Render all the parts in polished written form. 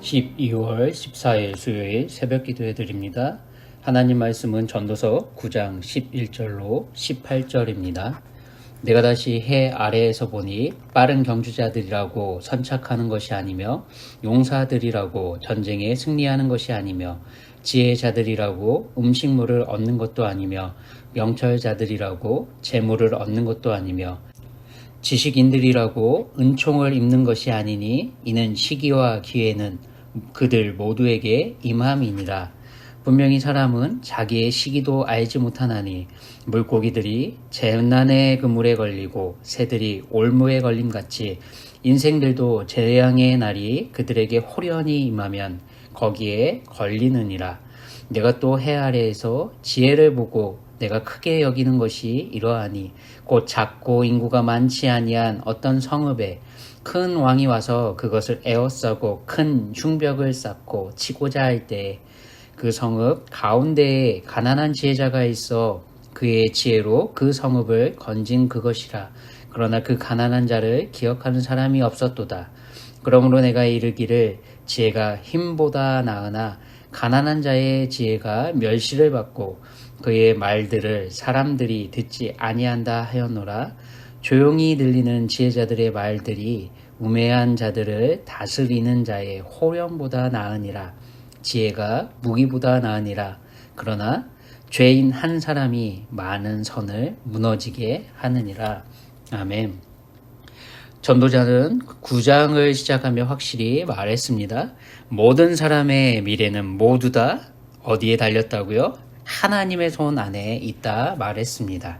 12월 14일 수요일 새벽 기도해 드립니다. 하나님 말씀은 전도서 9장 11절로 18절입니다. 내가 다시 해 아래에서 보니 빠른 경주자들이라고 선착하는 것이 아니며 용사들이라고 전쟁에 승리하는 것이 아니며 지혜자들이라고 음식물을 얻는 것도 아니며 명철자들이라고 재물을 얻는 것도 아니며 지식인들이라고 은총을 입는 것이 아니니 이는 시기와 기회는 그들 모두에게 임함이니라. 분명히 사람은 자기의 시기도 알지 못하나니 물고기들이 재난의 그물에 걸리고 새들이 올무에 걸림같이 인생들도 재앙의 날이 그들에게 호련히 임하면 거기에 걸리느니라. 내가 또 해 아래에서 지혜를 보고 내가 크게 여기는 것이 이러하니 곧 작고 인구가 많지 아니한 어떤 성읍에 큰 왕이 와서 그것을 에워싸고 큰 흉벽을 쌓고 치고자 할 때에 그 성읍 가운데에 가난한 지혜자가 있어 그의 지혜로 그 성읍을 건진 그것이라. 그러나 그 가난한 자를 기억하는 사람이 없었도다. 그러므로 내가 이르기를 지혜가 힘보다 나으나 가난한 자의 지혜가 멸시를 받고 그의 말들을 사람들이 듣지 아니한다 하였노라. 조용히 들리는 지혜자들의 말들이 우매한 자들을 다스리는 자의 호령보다 나으니라. 지혜가 무기보다 나으니라. 그러나 죄인 한 사람이 많은 선을 무너지게 하느니라. 아멘. 전도자는 9장을 시작하며 확실히 말했습니다. 모든 사람의 미래는 모두 다 어디에 달렸다고요? 하나님의 손 안에 있다 말했습니다.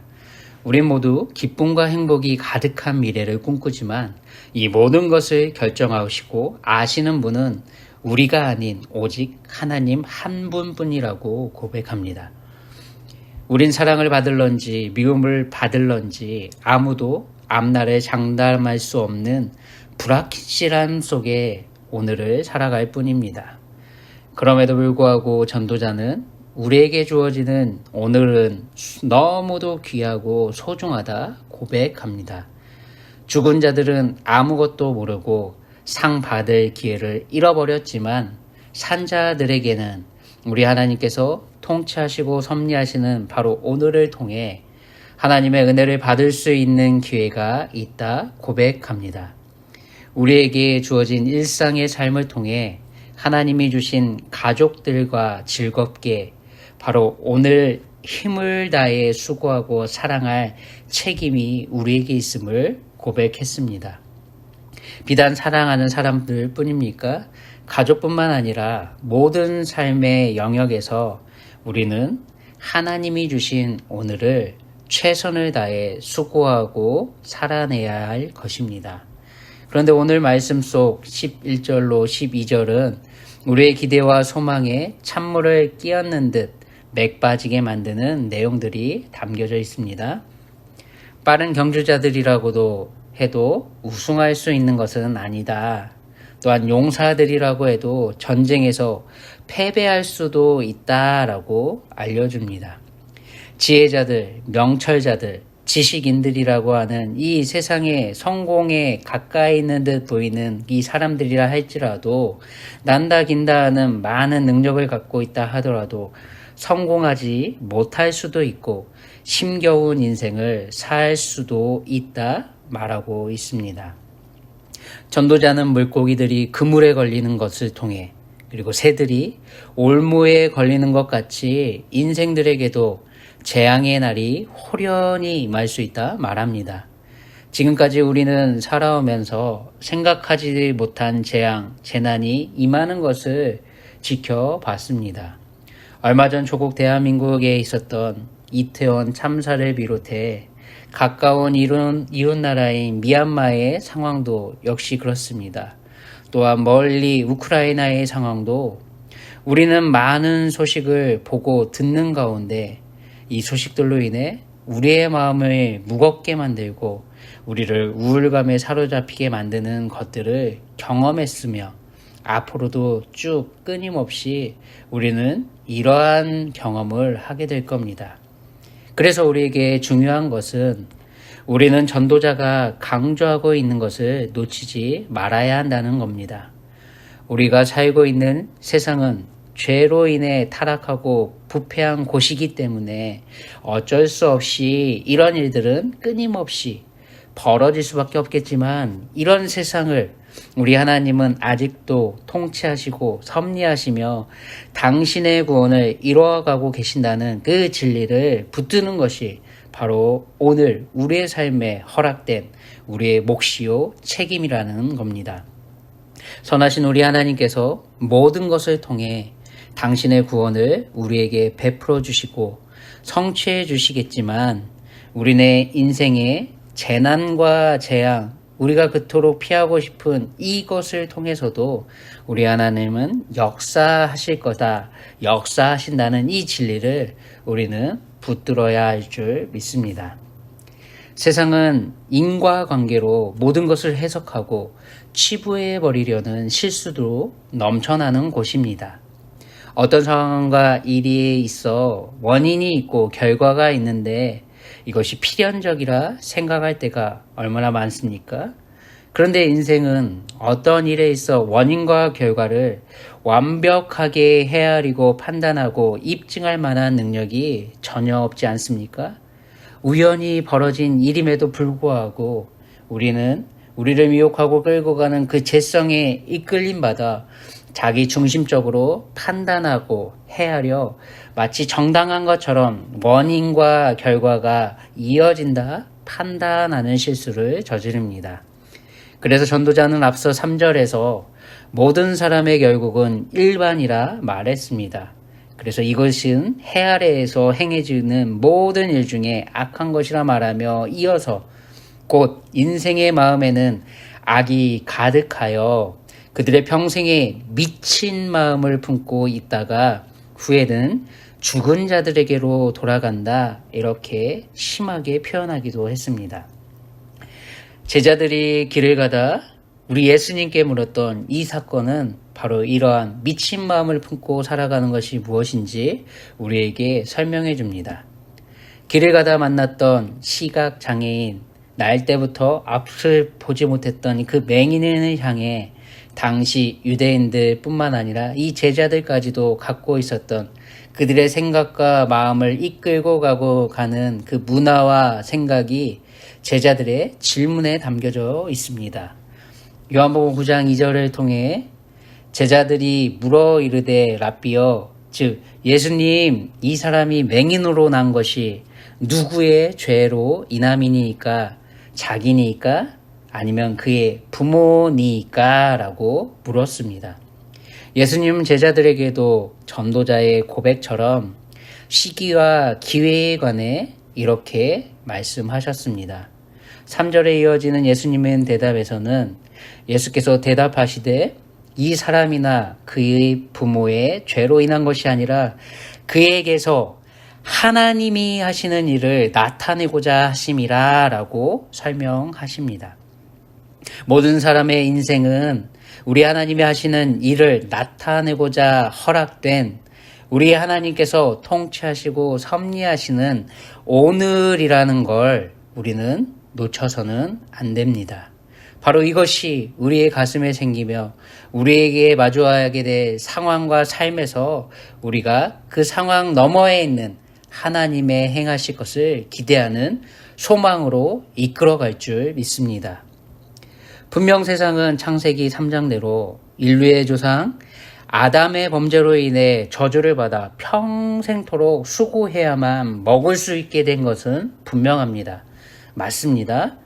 우린 모두 기쁨과 행복이 가득한 미래를 꿈꾸지만 이 모든 것을 결정하시고 아시는 분은 우리가 아닌 오직 하나님 한 분뿐이라고 고백합니다. 우린 사랑을 받을런지 미움을 받을런지 아무도 앞날을 장담할 수 없는 불확실함 속에 오늘을 살아갈 뿐입니다. 그럼에도 불구하고 전도자는 우리에게 주어지는 오늘은 너무도 귀하고 소중하다 고백합니다. 죽은 자들은 아무것도 모르고 상 받을 기회를 잃어버렸지만 산 자들에게는 우리 하나님께서 통치하시고 섭리하시는 바로 오늘을 통해 하나님의 은혜를 받을 수 있는 기회가 있다 고백합니다. 우리에게 주어진 일상의 삶을 통해 하나님이 주신 가족들과 즐겁게 바로 오늘 힘을 다해 수고하고 사랑할 책임이 우리에게 있음을 고백했습니다. 비단 사랑하는 사람들 뿐입니까? 가족뿐만 아니라 모든 삶의 영역에서 우리는 하나님이 주신 오늘을 최선을 다해 수고하고 살아내야 할 것입니다. 그런데 오늘 말씀 속 11절로 12절은 우리의 기대와 소망에 찬물을 끼얹는 듯 맥 빠지게 만드는 내용들이 담겨져 있습니다. 빠른 경주자들이라고도 해도 우승할 수 있는 것은 아니다. 또한 용사들이라고 해도 전쟁에서 패배할 수도 있다라고 알려줍니다. 지혜자들, 명철자들, 지식인들이라고 하는 이 세상의 성공에 가까이 있는 듯 보이는 이 사람들이라 할지라도 난다 긴다 하는 많은 능력을 갖고 있다 하더라도 성공하지 못할 수도 있고 힘겨운 인생을 살 수도 있다 말하고 있습니다. 전도자는 물고기들이 그물에 걸리는 것을 통해 그리고 새들이 올무에 걸리는 것 같이 인생들에게도 재앙의 날이 호련히 임할 수 있다 말합니다. 지금까지 우리는 살아오면서 생각하지 못한 재앙, 재난이 임하는 것을 지켜봤습니다. 얼마 전 조국 대한민국에 있었던 이태원 참사를 비롯해 가까운 이웃 나라인 미얀마의 상황도 역시 그렇습니다. 또한 멀리 우크라이나의 상황도 우리는 많은 소식을 보고 듣는 가운데 이 소식들로 인해 우리의 마음을 무겁게 만들고 우리를 우울감에 사로잡히게 만드는 것들을 경험했으며 앞으로도 쭉 끊임없이 우리는 이러한 경험을 하게 될 겁니다. 그래서 우리에게 중요한 것은 우리는 전도자가 강조하고 있는 것을 놓치지 말아야 한다는 겁니다. 우리가 살고 있는 세상은 죄로 인해 타락하고 부패한 곳이기 때문에 어쩔 수 없이 이런 일들은 끊임없이 벌어질 수밖에 없겠지만, 이런 세상을 우리 하나님은 아직도 통치하시고 섭리하시며 당신의 구원을 이루어가고 계신다는 그 진리를 붙드는 것이 바로 오늘 우리의 삶에 허락된 우리의 몫이요 책임이라는 겁니다. 선하신 우리 하나님께서 모든 것을 통해 당신의 구원을 우리에게 베풀어 주시고 성취해 주시겠지만, 우리네 인생의 재난과 재앙, 우리가 그토록 피하고 싶은 이것을 통해서도 우리 하나님은 역사하실 거다, 역사하신다는 이 진리를 우리는 붙들어야 할 줄 믿습니다. 세상은 인과관계로 모든 것을 해석하고 치부해버리려는 실수도 넘쳐나는 곳입니다. 어떤 상황과 일이 있어 원인이 있고 결과가 있는데 이것이 필연적이라 생각할 때가 얼마나 많습니까? 그런데 인생은 어떤 일에 있어 원인과 결과를 완벽하게 헤아리고 판단하고 입증할 만한 능력이 전혀 없지 않습니까? 우연히 벌어진 일임에도 불구하고 우리는 우리를 미혹하고 끌고 가는 그 죄성에 이끌림 받아 자기 중심적으로 판단하고 헤아려 마치 정당한 것처럼 원인과 결과가 이어진다 판단하는 실수를 저지릅니다. 그래서 전도자는 앞서 3절에서 모든 사람의 결국은 일반이라 말했습니다. 그래서 이것은 해 아래에서 행해지는 모든 일 중에 악한 것이라 말하며 이어서 곧 인생의 마음에는 악이 가득하여 그들의 평생에 미친 마음을 품고 있다가 후에는 죽은 자들에게로 돌아간다, 이렇게 심하게 표현하기도 했습니다. 제자들이 길을 가다 우리 예수님께 물었던 이 사건은 바로 이러한 미친 마음을 품고 살아가는 것이 무엇인지 우리에게 설명해 줍니다. 길을 가다 만났던 시각장애인, 날 때부터 앞을 보지 못했던 그 맹인을 향해 당시 유대인들 뿐만 아니라 이 제자들까지도 갖고 있었던 그들의 생각과 마음을 이끌고 가는 그 문화와 생각이 제자들의 질문에 담겨져 있습니다. 요한복음 9장 2절을 통해 제자들이 물어 이르되 랍비여, 즉 예수님, 이 사람이 맹인으로 난 것이 누구의 죄로 인함이니까? 자기니까? 아니면 그의 부모니까? 라고 물었습니다. 예수님은 제자들에게도 전도자의 고백처럼 시기와 기회에 관해 이렇게 말씀하셨습니다. 3절에 이어지는 예수님의 대답에서는 예수께서 대답하시되 이 사람이나 그의 부모의 죄로 인한 것이 아니라 그에게서 하나님이 하시는 일을 나타내고자 하심이라 라고 설명하십니다. 모든 사람의 인생은 우리 하나님이 하시는 일을 나타내고자 허락된 우리 하나님께서 통치하시고 섭리하시는 오늘이라는 걸 우리는 놓쳐서는 안 됩니다. 바로 이것이 우리의 가슴에 생기며 우리에게 마주하게 될 상황과 삶에서 우리가 그 상황 너머에 있는 하나님의 행하실 것을 기대하는 소망으로 이끌어갈 줄 믿습니다. 분명 세상은 창세기 3장대로 인류의 조상 아담의 범죄로 인해 저주를 받아 평생토록 수고해야만 먹을 수 있게 된 것은 분명합니다. 맞습니다.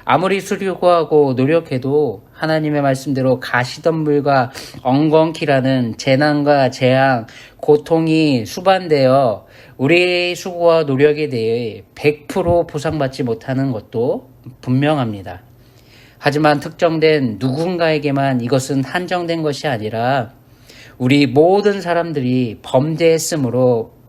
아무리 수고하고 노력해도 하나님의 말씀대로 가시덤불과 엉겅퀴라는 재난과 재앙, 고통이 수반되어 우리의 수고와 노력에 대해 100% 보상받지 못하는 것도 분명합니다. 하지만 특정된 누군가에게만 이것은 한정된 것이 아니라 우리 모든 사람들이 범죄했으므로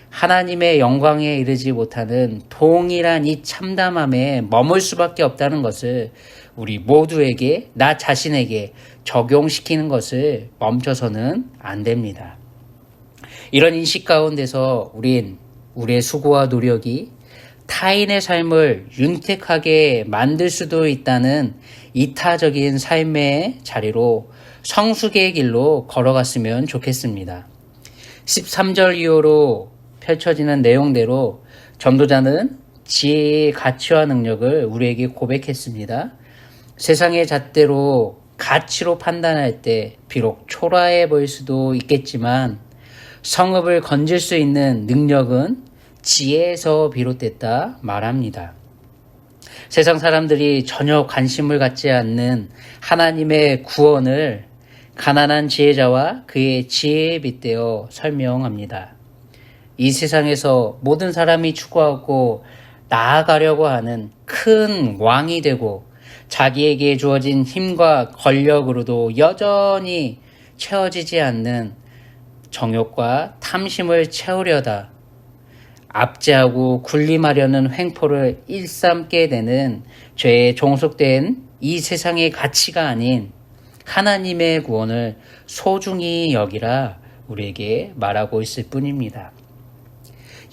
하나님의 영광에 이르지 못하는 동일한 이 참담함에 머물 수밖에 없다는 것을 우리 모두에게, 나 자신에게 적용시키는 것을 멈춰서는 안 됩니다. 이런 인식 가운데서 우리의 수고와 노력이 타인의 삶을 윤택하게 만들 수도 있다는 이타적인 삶의 자리로 성숙의 길로 걸어갔으면 좋겠습니다. 13절 이후로 펼쳐지는 내용대로 전도자는 지혜의 가치와 능력을 우리에게 고백했습니다. 세상의 잣대로 가치로 판단할 때 비록 초라해 보일 수도 있겠지만 성읍을 건질 수 있는 능력은 지혜에서 비롯됐다 말합니다. 세상 사람들이 전혀 관심을 갖지 않는 하나님의 구원을 가난한 지혜자와 그의 지혜에 빗대어 설명합니다. 이 세상에서 모든 사람이 추구하고 나아가려고 하는 큰 왕이 되고 자기에게 주어진 힘과 권력으로도 여전히 채워지지 않는 정욕과 탐심을 채우려다 압제하고 군림하려는 횡포를 일삼게 되는 죄에 종속된 이 세상의 가치가 아닌 하나님의 구원을 소중히 여기라 우리에게 말하고 있을 뿐입니다.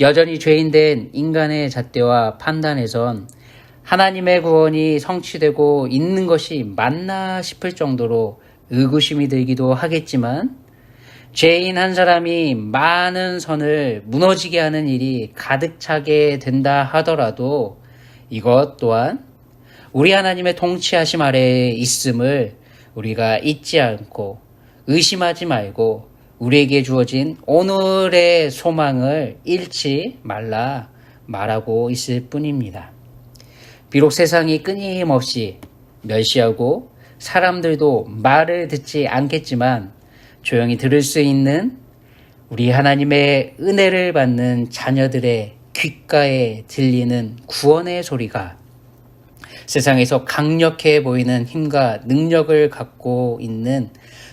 여전히 죄인된 인간의 잣대와 판단에선 하나님의 구원이 성취되고 있는 것이 맞나 싶을 정도로 의구심이 들기도 하겠지만 죄인 한 사람이 많은 선을 무너지게 하는 일이 가득 차게 된다 하더라도 이것 또한 우리 하나님의 통치하심 아래에 있음을 우리가 잊지 않고 의심하지 말고 우리에게 주어진 오늘의 소망을 잃지 말라 말하고 있을 뿐입니다. 비록 세상이 끊임없이 멸시하고 사람들도 말을 듣지 않겠지만 조용히 들을 수 있는 우리 하나님의 은혜를 받는 자녀들의 귓가에 들리는 구원의 소리가 세상에서 강력해 보이는 힘과 능력을 갖고 있는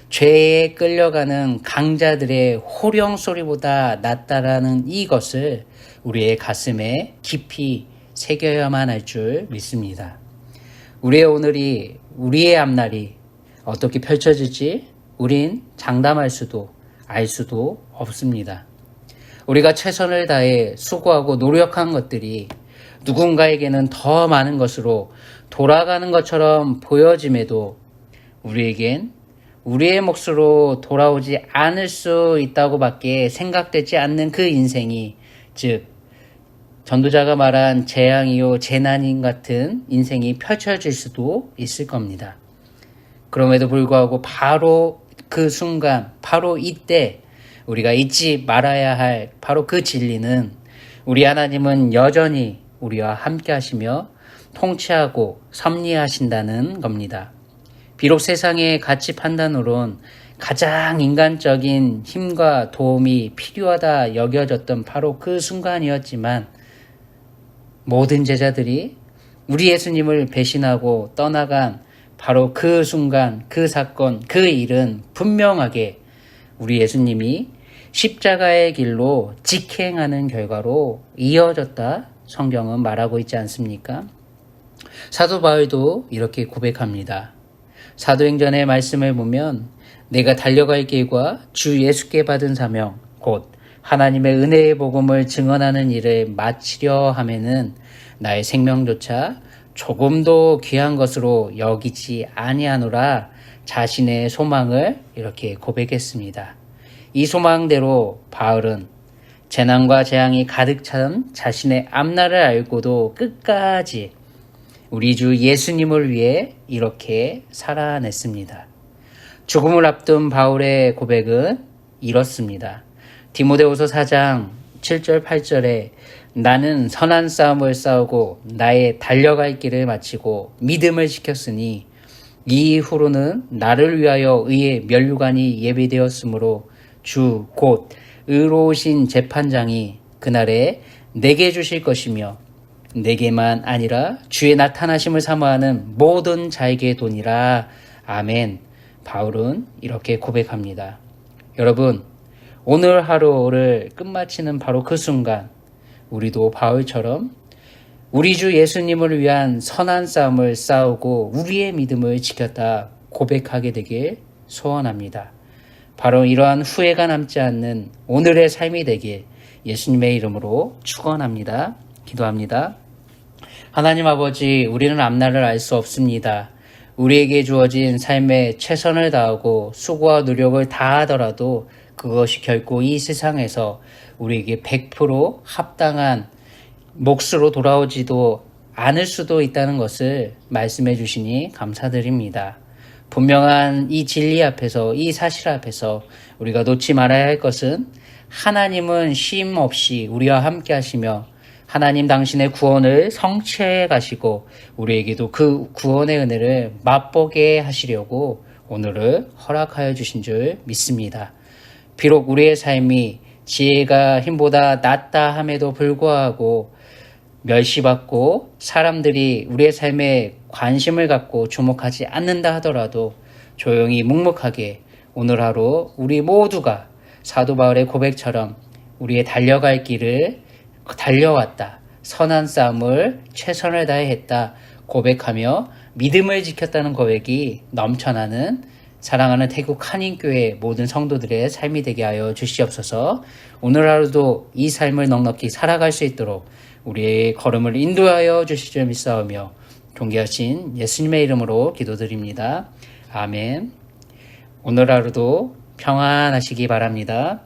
죄에 끌려가는 강자들의 호령 소리보다 낫다라는 이것을 우리의 가슴에 깊이 새겨야만 할 줄 믿습니다. 우리의 오늘이, 우리의 앞날이 어떻게 펼쳐질지 우린 장담할 수도 알 수도 없습니다. 우리가 최선을 다해 수고하고 노력한 것들이 누군가에게는 더 많은 것으로 돌아가는 것처럼 보여짐에도 우리에겐 우리의 몫으로 돌아오지 않을 수 있다고 밖에 생각되지 않는 그 인생이, 즉 전도자가 말한 재앙이요 재난인 같은 인생이 펼쳐질 수도 있을 겁니다. 그럼에도 불구하고 바로 그 순간, 바로 이때 우리가 잊지 말아야 할 바로 그 진리는 우리 하나님은 여전히 우리와 함께 하시며 통치하고 섭리하신다는 겁니다. 비록 세상의 가치 판단으론 가장 인간적인 힘과 도움이 필요하다 여겨졌던 바로 그 순간이었지만 모든 제자들이 우리 예수님을 배신하고 떠나간 바로 그 순간, 그 사건, 그 일은 분명하게 우리 예수님이 십자가의 길로 직행하는 결과로 이어졌다 성경은 말하고 있지 않습니까? 사도 바울도 이렇게 고백합니다. 사도행전의 말씀을 보면 내가 달려갈 길과 주 예수께 받은 사명 곧 하나님의 은혜의 복음을 증언하는 일을 마치려 하면은 나의 생명조차 조금도 귀한 것으로 여기지 아니하노라 자신의 소망을 이렇게 고백했습니다. 이 소망대로 바울은 재난과 재앙이 가득 찬 자신의 앞날을 알고도 끝까지 우리 주 예수님을 위해 이렇게 살아냈습니다. 죽음을 앞둔 바울의 고백은 이렇습니다. 디모데후서 4장 7절 8절에 나는 선한 싸움을 싸우고 나의 달려갈 길을 마치고 믿음을 지켰으니 이후로는 나를 위하여 의의 면류관이 예비되었으므로 주 곧 의로우신 재판장이 그날에 내게 주실 것이며 내게만 아니라 주의 나타나심을 사모하는 모든 자에게 도니라. 아멘. 바울은 이렇게 고백합니다. 여러분, 오늘 하루를 끝마치는 바로 그 순간 우리도 바울처럼 우리 주 예수님을 위한 선한 싸움을 싸우고 우리의 믿음을 지켰다 고백하게 되길 소원합니다. 바로 이러한 후회가 남지 않는 오늘의 삶이 되길 예수님의 이름으로 축원합니다. 기도합니다. 하나님 아버지, 우리는 앞날을 알 수 없습니다. 우리에게 주어진 삶에 최선을 다하고 수고와 노력을 다하더라도 그것이 결코 이 세상에서 우리에게 100% 합당한 몫으로 돌아오지도 않을 수도 있다는 것을 말씀해 주시니 감사드립니다. 분명한 이 진리 앞에서, 이 사실 앞에서 우리가 놓지 말아야 할 것은 하나님은 쉼 없이 우리와 함께 하시며 하나님 당신의 구원을 성취해 가시고 우리에게도 그 구원의 은혜를 맛보게 하시려고 오늘을 허락하여 주신 줄 믿습니다. 비록 우리의 삶이 지혜가 힘보다 낫다 함에도 불구하고 멸시받고 사람들이 우리의 삶에 관심을 갖고 주목하지 않는다 하더라도 조용히 묵묵하게 오늘 하루 우리 모두가 사도 바울의 고백처럼 우리의 달려갈 길을 달려왔다. 선한 싸움을 최선을 다해 했다. 고백하며 믿음을 지켰다는 고백이 넘쳐나는 사랑하는 태국 한인교회 모든 성도들의 삶이 되게 하여 주시옵소서. 오늘 하루도 이 삶을 넉넉히 살아갈 수 있도록 우리의 걸음을 인도하여 주실 줄 믿사오며 존귀하신 예수님의 이름으로 기도드립니다. 아멘. 오늘 하루도 평안하시기 바랍니다.